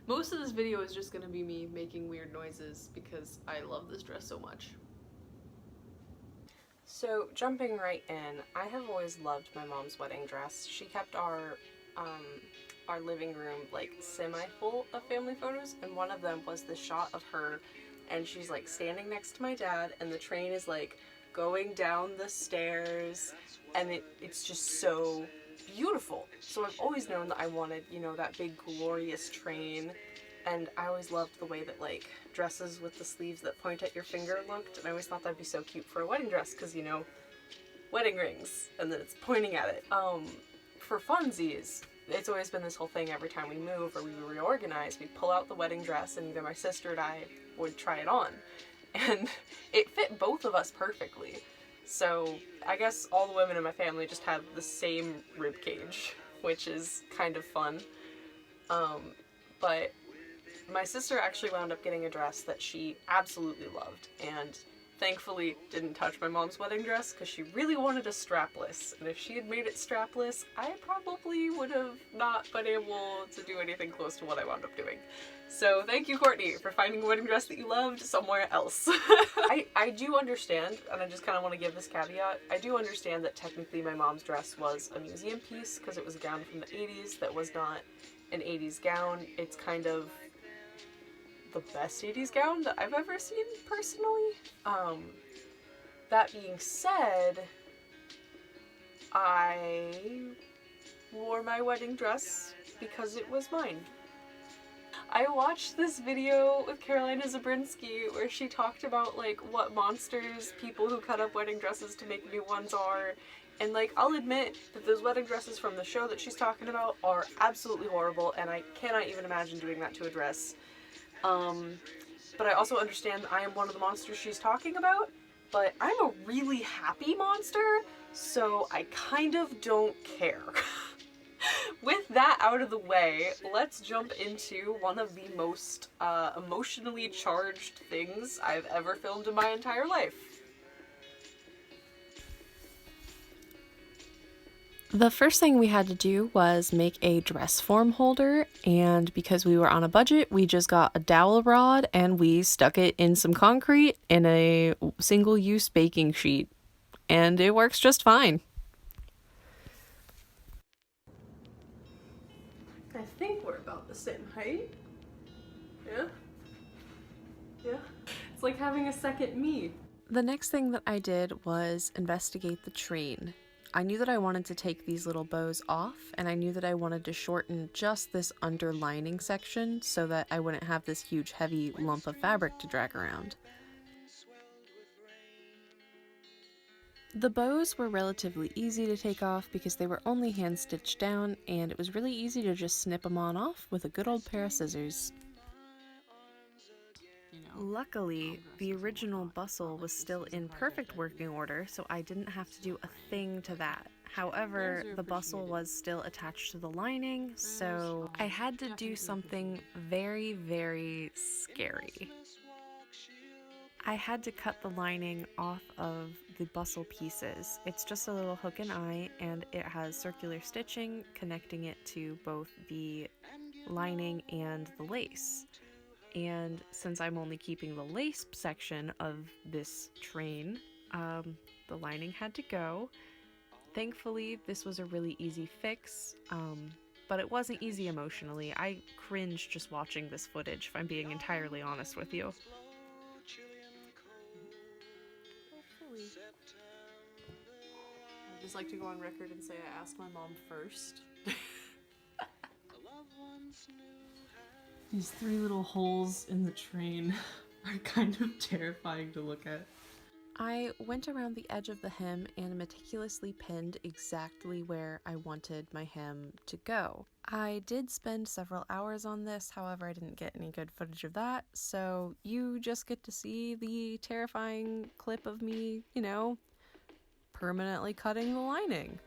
Most of this video is just gonna be me making weird noises because I love this dress so much. So, jumping right in, I have always loved my mom's wedding dress. She kept our living room like semi-full of family photos, and one of them was the shot of her, and she's like standing next to my dad, and the train is like going down the stairs, and it's just so beautiful. So I've always known that I wanted, you know, that big glorious train, and I always loved the way that like dresses with the sleeves that point at your finger looked, and I always thought that'd be so cute for a wedding dress because, you know, wedding rings and then it's pointing at it. For funsies, it's always been this whole thing. Every time we move or we reorganize, we'd pull out the wedding dress and either my sister and I would try it on, and it fit both of us perfectly. So I guess all the women in my family just have the same rib cage, which is kind of fun. But my sister actually wound up getting a dress that she absolutely loved, and thankfully didn't touch my mom's wedding dress because she really wanted a strapless, and if she had made it strapless, I probably would have not been able to do anything close to what I wound up doing. So thank you, Courtney, for finding a wedding dress that you loved somewhere else. I do understand, and I just kind of want to give this caveat, I do understand that technically my mom's dress was a museum piece because it was a gown from the 80s that was not an 80s gown. It's kind of the best 80s gown that I've ever seen, personally. That being said, I wore my wedding dress because it was mine. I watched this video with Carolina Zabrinsky where she talked about like what monsters people who cut up wedding dresses to make new ones are, and like I'll admit that those wedding dresses from the show that she's talking about are absolutely horrible, and I cannot even imagine doing that to a dress. But I also understand I am one of the monsters she's talking about, but I'm a really happy monster, so I kind of don't care. With that out of the way, let's jump into one of the most emotionally charged things I've ever filmed in my entire life. The first thing we had to do was make a dress form holder, and because we were on a budget, we just got a dowel rod and we stuck it in some concrete in a single-use baking sheet, and it works just fine. I think we're about the same height. Yeah? Yeah. It's like having a second me. The next thing that I did was investigate the train. I knew that I wanted to take these little bows off, and I knew that I wanted to shorten just this underlining section so that I wouldn't have this huge heavy lump of fabric to drag around. The bows were relatively easy to take off because they were only hand stitched down, and it was really easy to just snip them on off with a good old pair of scissors. Luckily, the original bustle was still in perfect working order, so I didn't have to do a thing to that. However, the bustle was still attached to the lining, so I had to do something very, very scary. I had to cut the lining off of the bustle pieces. It's just a little hook and eye, and it has circular stitching connecting it to both the lining and the lace. And since I'm only keeping the lace section of this train, the lining had to go. Thankfully, this was a really easy fix, but it wasn't easy emotionally. I cringed just watching this footage, if I'm being entirely honest with you. I'd just like to go on record and say I asked my mom first. These three little holes in the train are kind of terrifying to look at. I went around the edge of the hem and meticulously pinned exactly where I wanted my hem to go. I did spend several hours on this, however I didn't get any good footage of that, so you just get to see the terrifying clip of me, you know, permanently cutting the lining.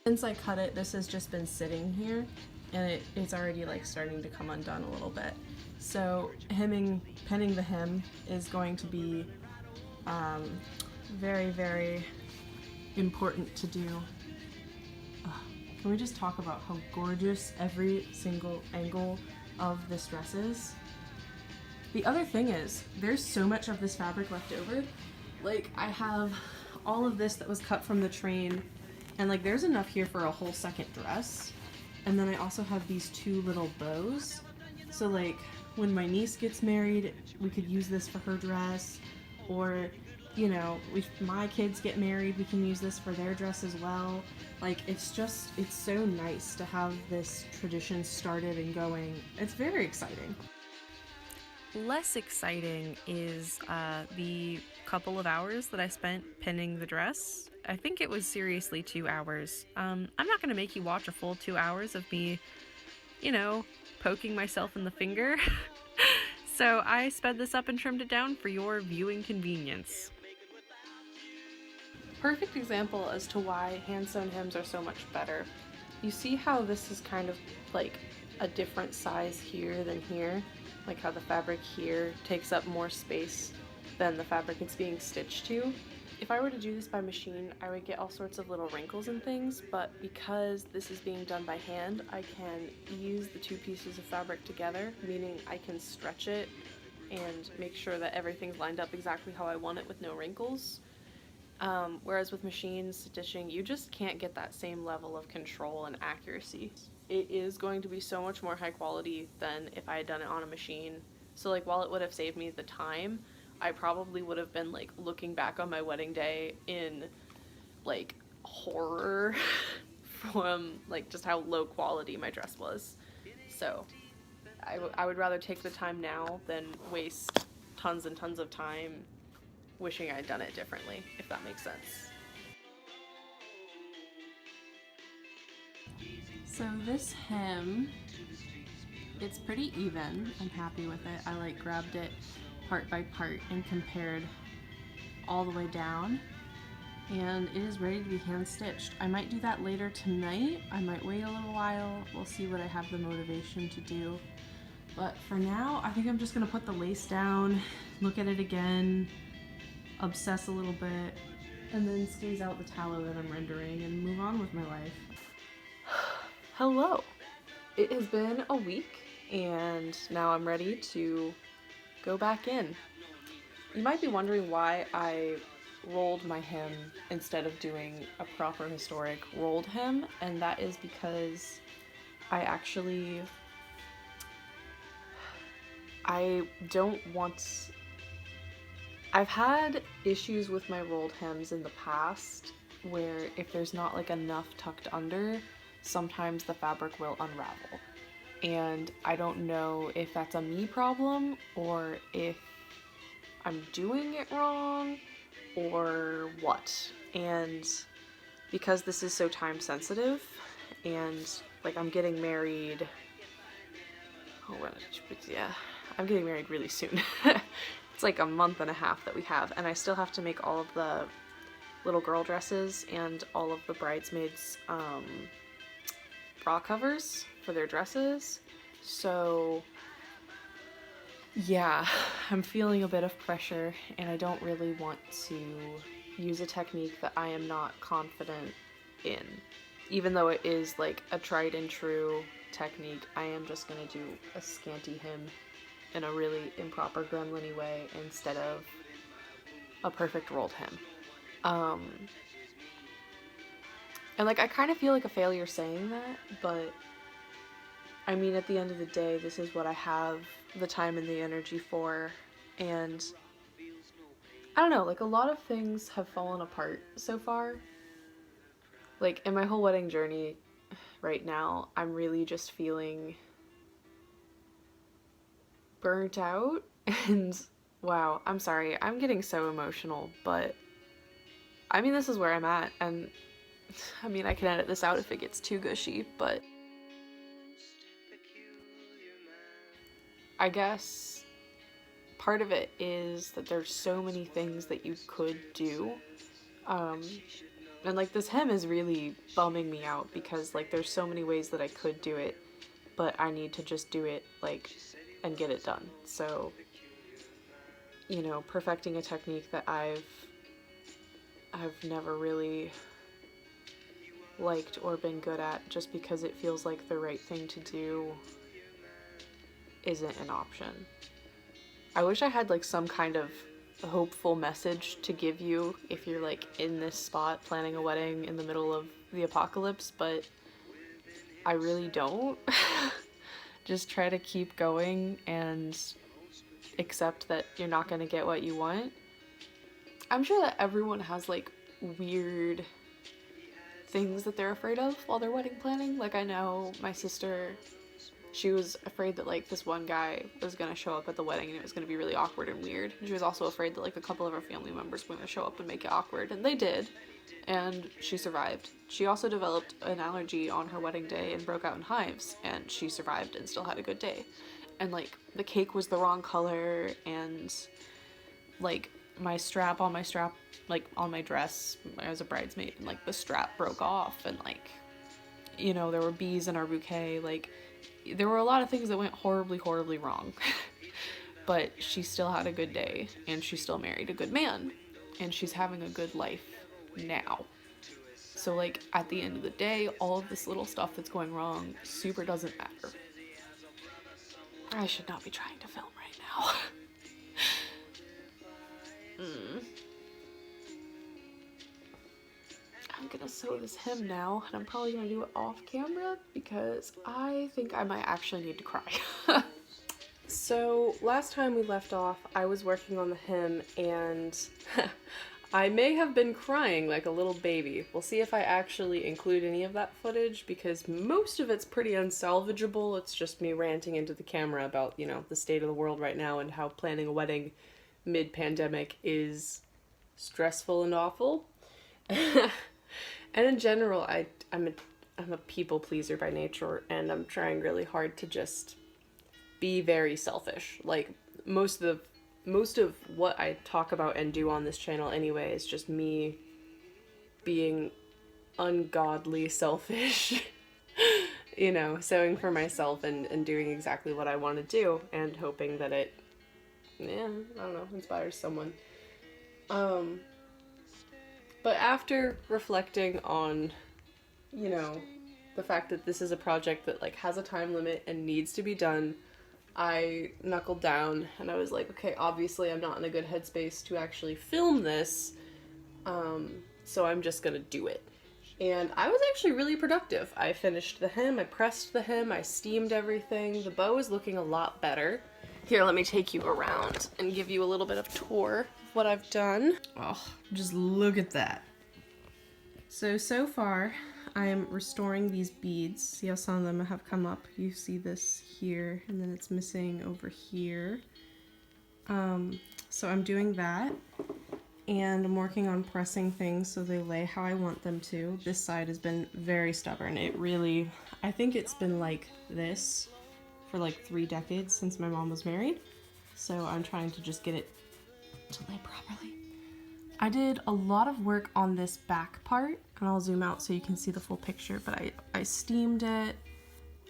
Since I cut it, this has just been sitting here, and it's already like starting to come undone a little bit. So penning the hem is going to be very, very important to do. Can we just talk about how gorgeous every single angle of this dress is? The other thing is, there's so much of this fabric left over. Like, I have all of this that was cut from the train, and like there's enough here for a whole second dress. And then I also have these 2 little bows. So like, when my niece gets married, we could use this for her dress, or you know, if my kids get married, we can use this for their dress as well. Like, it's so nice to have this tradition started and going. It's very exciting. Less exciting is the couple of hours that I spent pinning the dress. I think it was seriously 2 hours. I'm not going to make you watch a full 2 hours of me, you know, poking myself in the finger. So I sped this up and trimmed it down for your viewing convenience. Perfect example as to why hand-sewn hems are so much better. You see how this is kind of like a different size here than here? Like how the fabric here takes up more space than the fabric it's being stitched to. If I were to do this by machine, I would get all sorts of little wrinkles and things, but because this is being done by hand, I can use the 2 pieces of fabric together, meaning I can stretch it and make sure that everything's lined up exactly how I want it with no wrinkles. Whereas with machine stitching, you just can't get that same level of control and accuracy. It is going to be so much more high quality than if I had done it on a machine. So like, while it would have saved me the time, I probably would have been like looking back on my wedding day in like horror from like just how low quality my dress was. So I would rather take the time now than waste tons and tons of time wishing I'd done it differently, if that makes sense. So this hem, it's pretty even. I'm happy with it. I like grabbed it part by part and compared all the way down, and it is ready to be hand stitched. I might do that later tonight. I might wait a little while. We'll see what I have the motivation to do. But for now, I think I'm just gonna put the lace down, look at it again, obsess a little bit, and then squeeze out the tallow that I'm rendering and move on with my life. Hello! It has been a week, and now I'm ready to go back in. You might be wondering why I rolled my hem instead of doing a proper historic rolled hem, and that is because I've had issues with my rolled hems in the past where if there's not like enough tucked under, sometimes the fabric will unravel. And I don't know if that's a me problem or if I'm doing it wrong or what. And because this is so time sensitive and like I'm getting married, I'm getting married really soon. It's like a month and a half that we have, and I still have to make all of the little girl dresses and all of the bridesmaids bra covers for their dresses. So yeah, I'm feeling a bit of pressure, and I don't really want to use a technique that I am not confident in. Even though it is like a tried and true technique, I am just gonna do a scanty hem in a really improper gremlin-y way instead of a perfect rolled hem. And like, I kind of feel like a failure saying that, but I mean, at the end of the day, this is what I have the time and the energy for, and I don't know, like a lot of things have fallen apart so far. Like in my whole wedding journey right now, I'm really just feeling burnt out, and wow, I'm sorry, I'm getting so emotional, but I mean, this is where I'm at, and I mean, I can edit this out if it gets too gushy, but I guess part of it is that there's so many things that you could do, and like this hem is really bumming me out because like there's so many ways that I could do it, but I need to just do it like and get it done. So, you know, perfecting a technique that I've never really liked or been good at just because it feels like the right thing to do isn't an option. I wish I had like some kind of hopeful message to give you if you're like in this spot planning a wedding in the middle of the apocalypse, but I really don't. Just try to keep going and accept that you're not going to get what you want. I'm sure that everyone has like weird things that they're afraid of while they're wedding planning. Like I know my sister, she was afraid that like this one guy was gonna show up at the wedding and it was gonna be really awkward and weird. She was also afraid that like a couple of her family members were gonna show up and make it awkward, and they did, and she survived. She also developed an allergy on her wedding day and broke out in hives, and she survived and still had a good day. And like the cake was the wrong color, and like my strap, like on my dress, I was a bridesmaid, and like the strap broke off, and like, you know, there were bees in our bouquet. Like there were a lot of things that went horribly wrong. But she still had a good day, and she still married a good man, and she's having a good life now. So like at the end of the day, all of this little stuff that's going wrong super doesn't matter. I should not be trying to film right now. I'm gonna sew this hem now, and I'm probably gonna do it off camera because I think I might actually need to cry. So last time we left off, I was working on the hem, and I may have been crying like a little baby. We'll see if I actually include any of that footage, because most of it's pretty unsalvageable. It's just me ranting into the camera about, you know, the state of the world right now and how planning a wedding mid-pandemic is stressful and awful. And in general, I'm a people pleaser by nature, and I'm trying really hard to just be very selfish. Like most of what I talk about and do on this channel anyway is just me being ungodly selfish. You know, sewing for myself and doing exactly what I want to do, and hoping that it, I don't know, inspires someone. But after reflecting on, you know, the fact that this is a project that like has a time limit and needs to be done, I knuckled down and I was like, okay, obviously I'm not in a good headspace to actually film this, so I'm just gonna do it. And I was actually really productive. I finished the hem, I pressed the hem, I steamed everything. The bow is looking a lot better. Here, let me take you around and give you a little bit of tour of what I've done. Oh, just look at that. So far, I am restoring these beads. See how some of them have come up? You see this here, and then it's missing over here. So I'm doing that, and I'm working on pressing things so they lay how I want them to. This side has been very stubborn. It really, I think it's been like this for like 3 decades since my mom was married. So I'm trying to just get it to lay properly. I did a lot of work on this back part, and I'll zoom out so you can see the full picture, but I steamed it.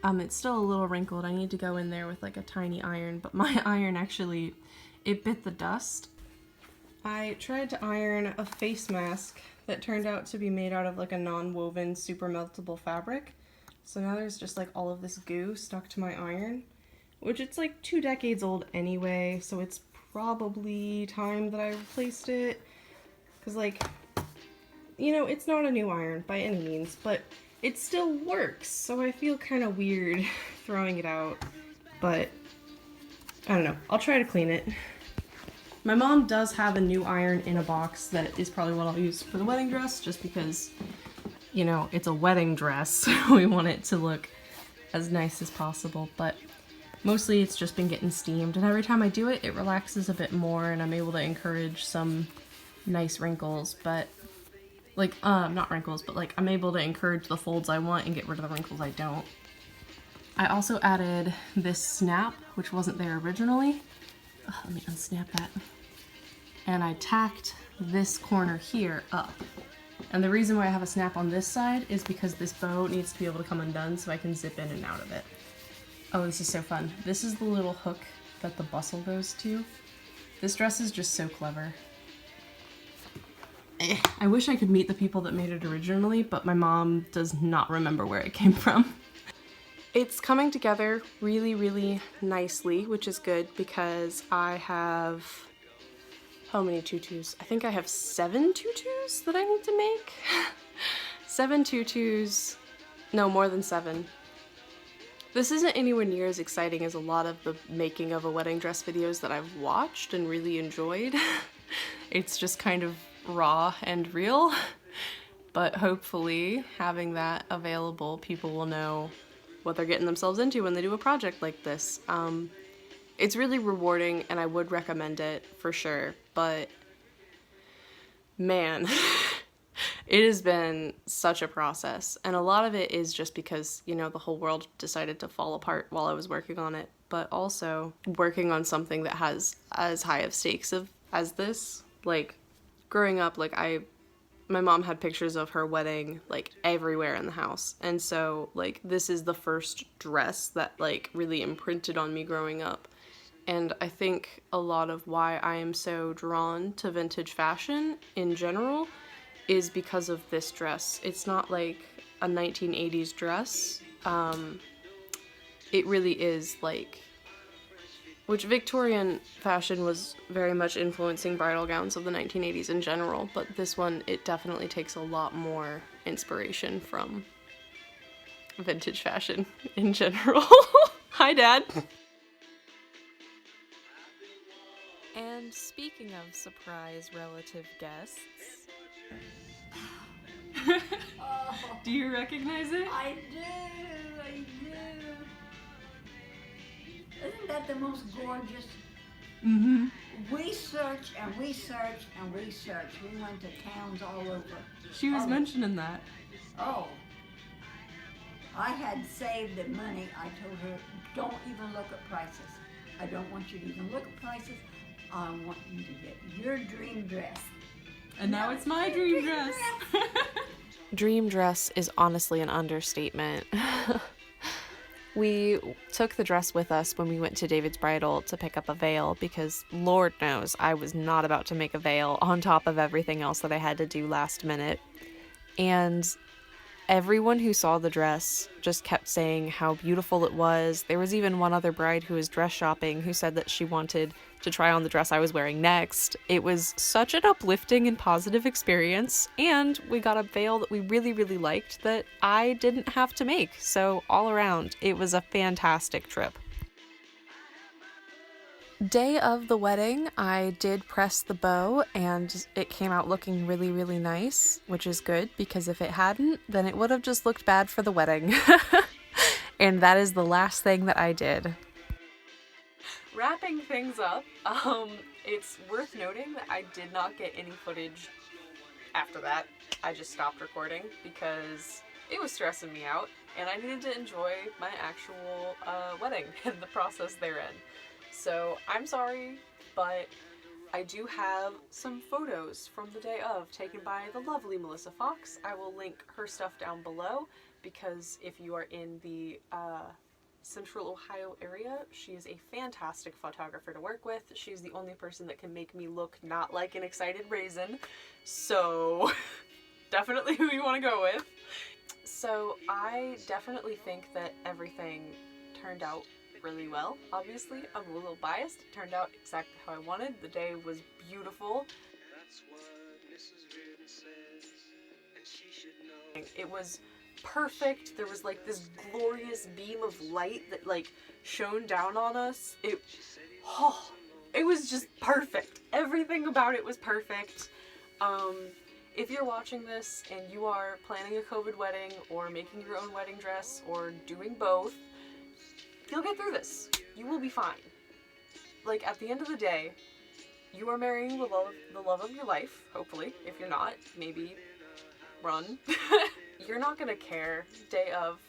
It's still a little wrinkled. I need to go in there with like a tiny iron, but my iron actually, it bit the dust. I tried to iron a face mask that turned out to be made out of like a non-woven super meltable fabric. So now there's just like all of this goo stuck to my iron, which it's like 2 decades old anyway, so it's probably time that I replaced it. Because like, you know, it's not a new iron by any means, but it still works, so I feel kind of weird throwing it out, but I don't know. I'll try to clean it. My mom does have a new iron in a box that is probably what I'll use for the wedding dress, just because, you know, it's a wedding dress, so we want it to look as nice as possible, but mostly it's just been getting steamed, and every time I do it, it relaxes a bit more, and I'm able to encourage some nice wrinkles, but like, not wrinkles, but like I'm able to encourage the folds I want and get rid of the wrinkles I don't. I also added this snap, which wasn't there originally. Let me unsnap that. And I tacked this corner here up. And the reason why I have a snap on this side is because this bow needs to be able to come undone so I can zip in and out of it. Oh, this is so fun. This is the little hook that the bustle goes to. This dress is just so clever. I wish I could meet the people that made it originally, but my mom does not remember where it came from. It's coming together really, really nicely, which is good because I have, how many tutus? I think I have 7 tutus that I need to make. 7 tutus, no, more than 7. This isn't anywhere near as exciting as a lot of the making of a wedding dress videos that I've watched and really enjoyed. It's just kind of raw and real, but hopefully having that available, people will know what they're getting themselves into when they do a project like this. It's really rewarding and I would recommend it for sure, but man, it has been such a process, and a lot of it is just because, you know, the whole world decided to fall apart while I was working on it, but also working on something that has as high of stakes as this. Like, growing up, like, my mom had pictures of her wedding, like, everywhere in the house, and so, like, this is the first dress that, like, really imprinted on me growing up. And I think a lot of why I am so drawn to vintage fashion in general is because of this dress. It's not like a 1980s dress. It really is like, which Victorian fashion was very much influencing bridal gowns of the 1980s in general, but this one, it definitely takes a lot more inspiration from vintage fashion in general. Hi, Dad. And speaking of surprise relative guests, Do you recognize it? I do. Isn't that the most gorgeous? Mm-hmm. We searched and we searched and we searched. We went to towns all over. She was Oh. mentioning that. Oh. I had saved the money. I told her, don't even look at prices. I don't want you to even look at prices. I want you to get your dream dress. And now it's my dream dress. dream dress is honestly an understatement. We took the dress with us when we went to David's Bridal to pick up a veil because Lord knows I was not about to make a veil on top of everything else that I had to do last minute. And everyone who saw the dress just kept saying how beautiful it was. There was even one other bride who was dress shopping who said that she wanted to try on the dress I was wearing next. It was such an uplifting and positive experience, and we got a veil that we really, really liked that I didn't have to make. So all around, it was a fantastic trip. Day of the wedding, I did press the bow and it came out looking really, really nice, which is good because if it hadn't, then it would have just looked bad for the wedding. And that is the last thing that I did. Wrapping things up, it's worth noting that I did not get any footage after that. I just stopped recording because it was stressing me out and I needed to enjoy my actual wedding and the process therein. So I'm sorry, but I do have some photos from the day of taken by the lovely Melissa Fox. I will link her stuff down below because if you are in the Central Ohio area, she is a fantastic photographer to work with. She's the only person that can make me look not like an excited raisin. So definitely who you want to go with. So I definitely think that everything turned out really well. Obviously, I'm a little biased. It turned out exactly how I wanted. The day was beautiful. That's what Mrs. Reardon says, and she should know. It was perfect. There was like this glorious beam of light that like shone down on us. It was just perfect. Everything about it was perfect. If you're watching this and you are planning a COVID wedding or making your own wedding dress or doing both, you'll get through this. You will be fine. Like, at the end of the day, you are marrying the love of your life, hopefully. If you're not, maybe run. You're not gonna care day of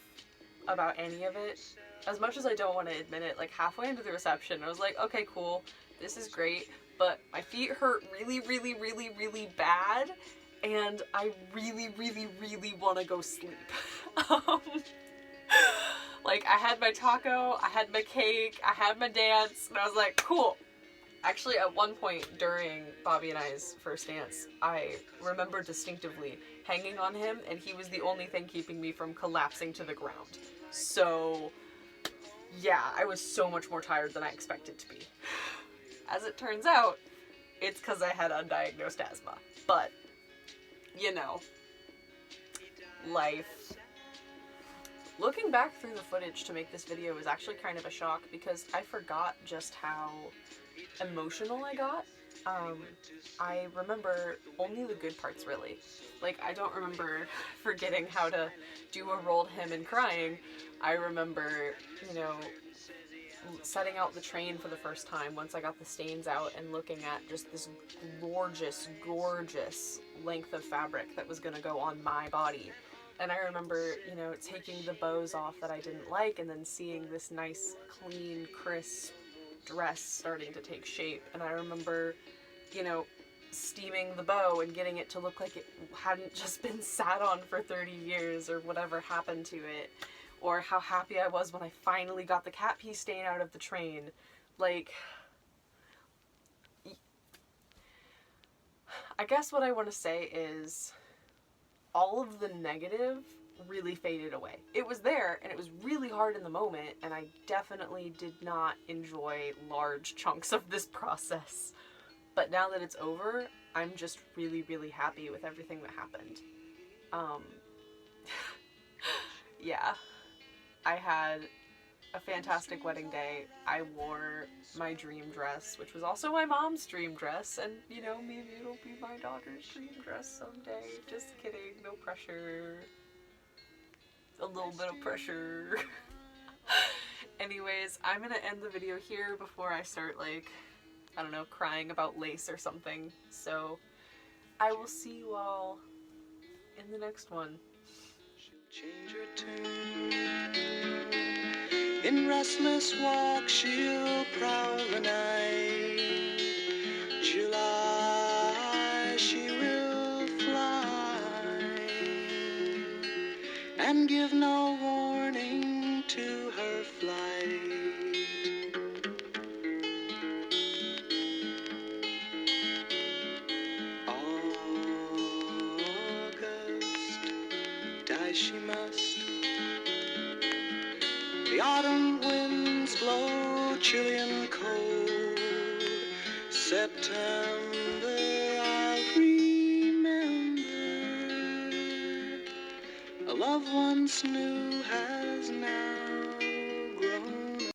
about any of it. As much as I don't want to admit it, like halfway into the reception, I was like, okay, cool, this is great, but my feet hurt really, really, really, really bad, and I really, really, really want to go sleep. Like, I had my taco, I had my cake, I had my dance, and I was like, cool, Actually, at one point during Bobby and I's first dance, I remember distinctively hanging on him, and he was the only thing keeping me from collapsing to the ground. So, yeah, I was so much more tired than I expected to be. As it turns out, it's because I had undiagnosed asthma. But, you know, life. Looking back through the footage to make this video was actually kind of a shock because I forgot just how emotional I got. I remember only the good parts, really. Like, I don't remember forgetting how to do a rolled hymn and crying. I remember, you know, setting out the train for the first time once I got the stains out and looking at just this gorgeous, gorgeous length of fabric that was going to go on my body. And I remember, you know, taking the bows off that I didn't like and then seeing this nice, clean, crisp dress starting to take shape. And I remember, you know, steaming the bow and getting it to look like it hadn't just been sat on for 30 years or whatever happened to it. Or how happy I was when I finally got the cat pee stain out of the train. Like, I guess what I want to say is all of the negative really faded away. It was there, and it was really hard in the moment, and I definitely did not enjoy large chunks of this process. But now that it's over, I'm just really, really happy with everything that happened. Yeah. I had a fantastic wedding day. I wore my dream dress, which was also my mom's dream dress, and, you know, maybe it'll be my daughter's dream dress someday. Just kidding, no pressure. A little bit of pressure. Anyways, I'm gonna end the video here before I start, like, I don't know, crying about lace or something. So, I will see you all in the next one. Change her tune. In restless walk she'll prowl the night. July she will fly and give no warning to her flight. August, die she must. The autumn winds blow chilly and cold. September I'll remember. A love once new has now